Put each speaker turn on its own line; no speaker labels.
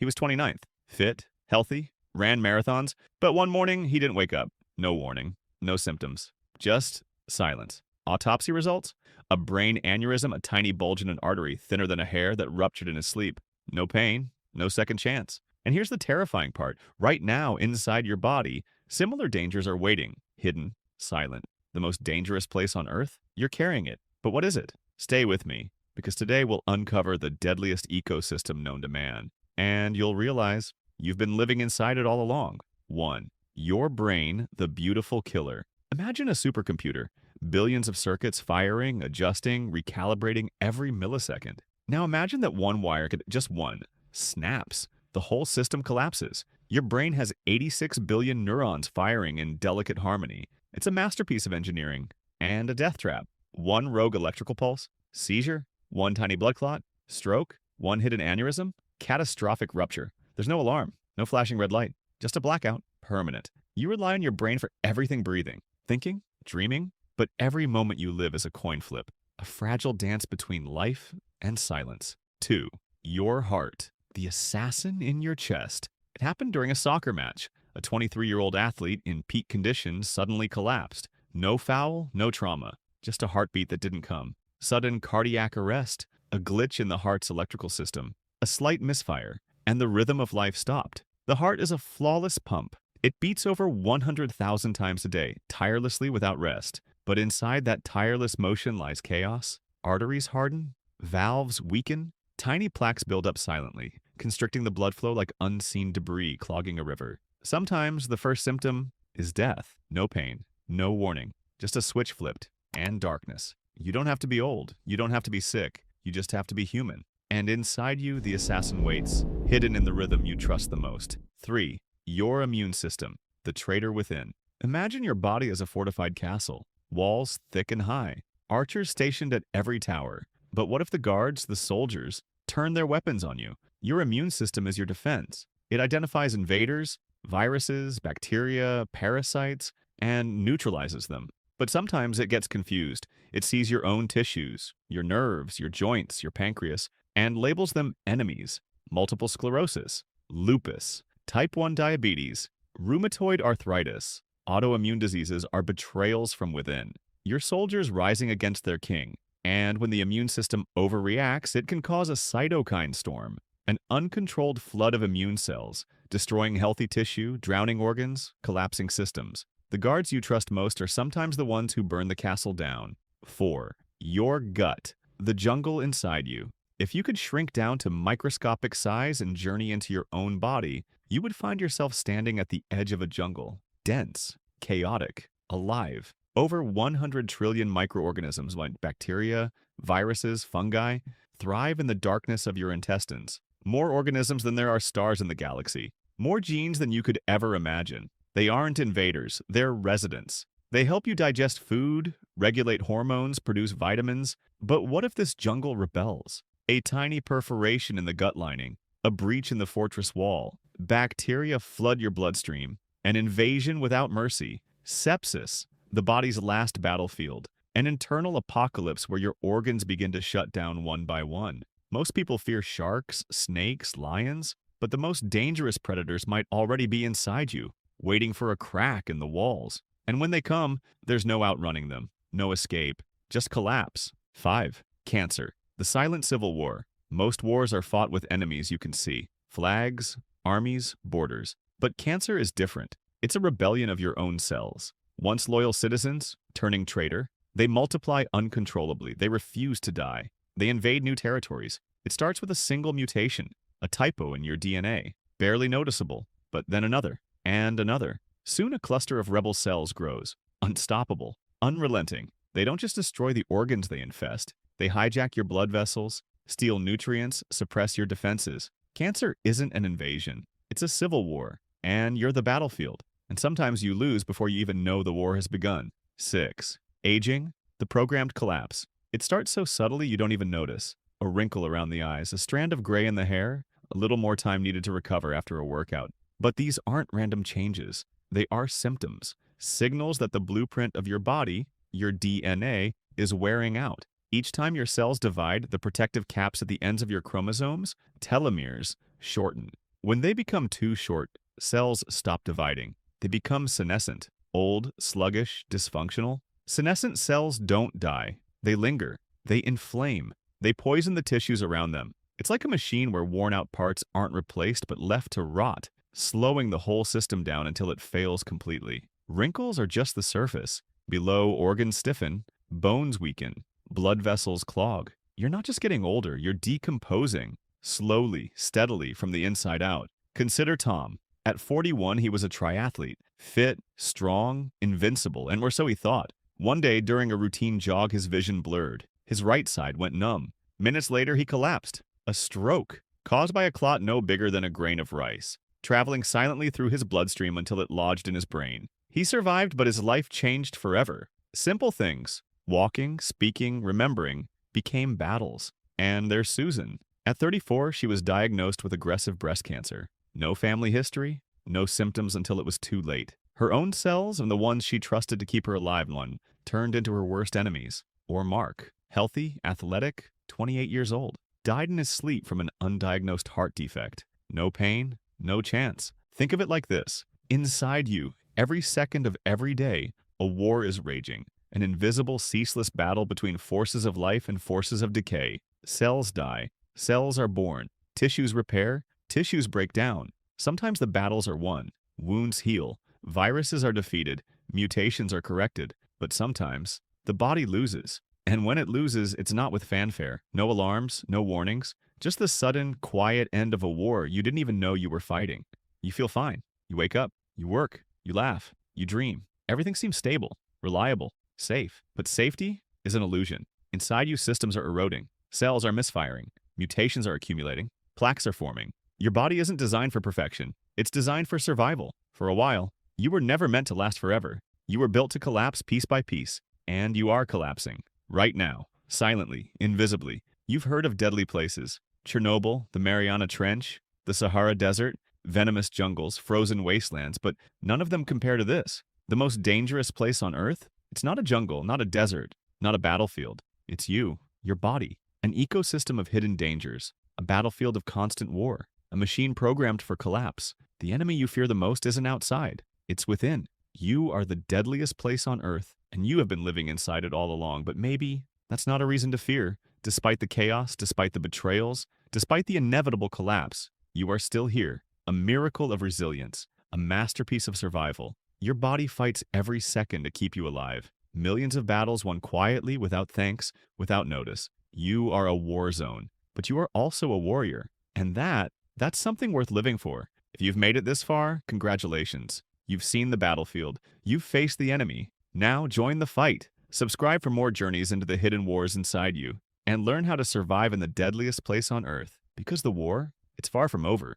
He was 29th, fit, healthy, ran marathons, but one morning he didn't wake up. No warning, no symptoms, just silence. Autopsy results? A brain aneurysm, a tiny bulge in an artery thinner than a hair that ruptured in his sleep. No pain, no second chance. And here's the terrifying part. Right now, inside your body, similar dangers are waiting, hidden, silent. The most dangerous place on Earth? You're carrying it. But what is it? Stay with me, because today we'll uncover the deadliest ecosystem known to man. And you'll realize you've been living inside it all along. 1. Your brain, the beautiful killer. Imagine a supercomputer. Billions of circuits firing, adjusting, recalibrating every millisecond. Now imagine that one wire just one, snaps. The whole system collapses. Your brain has 86 billion neurons firing in delicate harmony. It's a masterpiece of engineering and a death trap. One rogue electrical pulse, seizure, one tiny blood clot, stroke, one hidden aneurysm, catastrophic rupture. There's no alarm, no flashing red light, just a blackout, permanent. You rely on your brain for everything breathing, thinking, dreaming, but every moment you live is a coin flip, a fragile dance between life and silence. 2. Your heart, the assassin in your chest. It happened during a soccer match. A 23-year-old athlete in peak condition suddenly collapsed. No foul, no trauma, just a heartbeat that didn't come. Sudden cardiac arrest, a glitch in the heart's electrical system, a slight misfire, and the rhythm of life stopped. The heart is a flawless pump. It beats over 100,000 times a day, tirelessly without rest. But inside that tireless motion lies chaos. Arteries harden, valves weaken, tiny plaques build up silently, constricting the blood flow like unseen debris clogging a river. Sometimes the first symptom is death. No pain, no warning, just a switch flipped and darkness. You don't have to be old. You don't have to be sick. You just have to be human. And inside you, the assassin waits, hidden in the rhythm you trust the most. 3. Your immune system, the traitor within. Imagine your body as a fortified castle, walls thick and high, archers stationed at every tower. But what if the guards, the soldiers, turn their weapons on you? Your immune system is your defense. It identifies invaders, viruses, bacteria, parasites, and neutralizes them. But sometimes it gets confused. It sees your own tissues, your nerves, your joints, your pancreas, and labels them enemies. Multiple sclerosis, lupus, type 1 diabetes, rheumatoid arthritis, autoimmune diseases are betrayals from within. Your soldiers rising against their king. And when the immune system overreacts, it can cause a cytokine storm, an uncontrolled flood of immune cells, destroying healthy tissue, drowning organs, collapsing systems. The guards you trust most are sometimes the ones who burn the castle down. 4. Your gut, the jungle inside you. If you could shrink down to microscopic size and journey into your own body, you would find yourself standing at the edge of a jungle. Dense, chaotic, alive. Over 100 trillion microorganisms like bacteria, viruses, fungi thrive in the darkness of your intestines. More organisms than there are stars in the galaxy. More genes than you could ever imagine. They aren't invaders, they're residents. They help you digest food, regulate hormones, produce vitamins. But what if this jungle rebels? A tiny perforation in the gut lining, a breach in the fortress wall, bacteria flood your bloodstream, an invasion without mercy, sepsis, the body's last battlefield, an internal apocalypse where your organs begin to shut down one by one. Most people fear sharks, snakes, lions, but the most dangerous predators might already be inside you, waiting for a crack in the walls. And when they come, there's no outrunning them, no escape, just collapse. 5. Cancer, the silent civil war. Most wars are fought with enemies you can see, flags, armies, borders. But cancer is different. It's a rebellion of your own cells. Once loyal citizens, turning traitor, they multiply uncontrollably. They refuse to die. They invade new territories. It starts with a single mutation, a typo in your DNA, barely noticeable, but then another, and another. Soon a cluster of rebel cells grows, unstoppable, unrelenting. They don't just destroy the organs they infest. They hijack your blood vessels, steal nutrients, suppress your defenses. Cancer isn't an invasion. It's a civil war, and you're the battlefield. And sometimes you lose before you even know the war has begun. 6. Aging, the programmed collapse. It starts so subtly you don't even notice. A wrinkle around the eyes, a strand of gray in the hair, a little more time needed to recover after a workout. But these aren't random changes. They are symptoms, signals that the blueprint of your body, your DNA, is wearing out. Each time your cells divide, the protective caps at the ends of your chromosomes, telomeres, shorten. When they become too short, cells stop dividing. They become senescent, old, sluggish, dysfunctional. Senescent cells don't die. They linger. They inflame. They poison the tissues around them. It's like a machine where worn-out parts aren't replaced but left to rot, slowing the whole system down until it fails completely. Wrinkles are just the surface. Below, organs stiffen, bones weaken, blood vessels clog. You're not just getting older, you're decomposing, slowly, steadily, from the inside out. Consider Tom. At 41, he was a triathlete, fit, strong, invincible, or so he thought. One day, during a routine jog, his vision blurred. His right side went numb. Minutes later, he collapsed. A stroke, caused by a clot no bigger than a grain of rice, traveling silently through his bloodstream until it lodged in his brain. He survived, but his life changed forever. Simple things, walking, speaking, remembering, became battles. And there's Susan. At 34, she was diagnosed with aggressive breast cancer. No family history, no symptoms until it was too late. Her own cells and the ones she trusted to keep her alive turned into her worst enemies. Or Mark, healthy, athletic, 28 years old, died in his sleep from an undiagnosed heart defect. No pain, no chance. Think of it like this. Inside you, every second of every day, a war is raging. An invisible, ceaseless battle between forces of life and forces of decay. Cells die. Cells are born. Tissues repair. Tissues break down. Sometimes the battles are won. Wounds heal. Viruses are defeated. Mutations are corrected. But sometimes, the body loses. And when it loses, it's not with fanfare. No alarms, no warnings. Just the sudden, quiet end of a war you didn't even know you were fighting. You feel fine. You wake up. You work. You laugh. You dream. Everything seems stable, reliable, safe. But safety is an illusion. Inside you, systems are eroding. Cells are misfiring. Mutations are accumulating. Plaques are forming. Your body isn't designed for perfection. It's designed for survival. For a while, you were never meant to last forever. You were built to collapse piece by piece. And you are collapsing. Right now. Silently. Invisibly. You've heard of deadly places. Chernobyl, the Mariana Trench, the Sahara Desert, venomous jungles, frozen wastelands, but none of them compare to this. The most dangerous place on Earth? It's not a jungle, not a desert, not a battlefield. It's you, your body, an ecosystem of hidden dangers, a battlefield of constant war, a machine programmed for collapse. The enemy you fear the most isn't outside, it's within. You are the deadliest place on Earth, and you have been living inside it all along, but maybe that's not a reason to fear. Despite the chaos, despite the betrayals, despite the inevitable collapse, you are still here, a miracle of resilience, a masterpiece of survival. Your body fights every second to keep you alive. Millions of battles won quietly, without thanks, without notice. You are a war zone, but you are also a warrior. And that's something worth living for. If you've made it this far, congratulations. You've seen the battlefield. You've faced the enemy. Now join the fight. Subscribe for more journeys into the hidden wars inside you, and learn how to survive in the deadliest place on Earth. Because the war, it's far from over.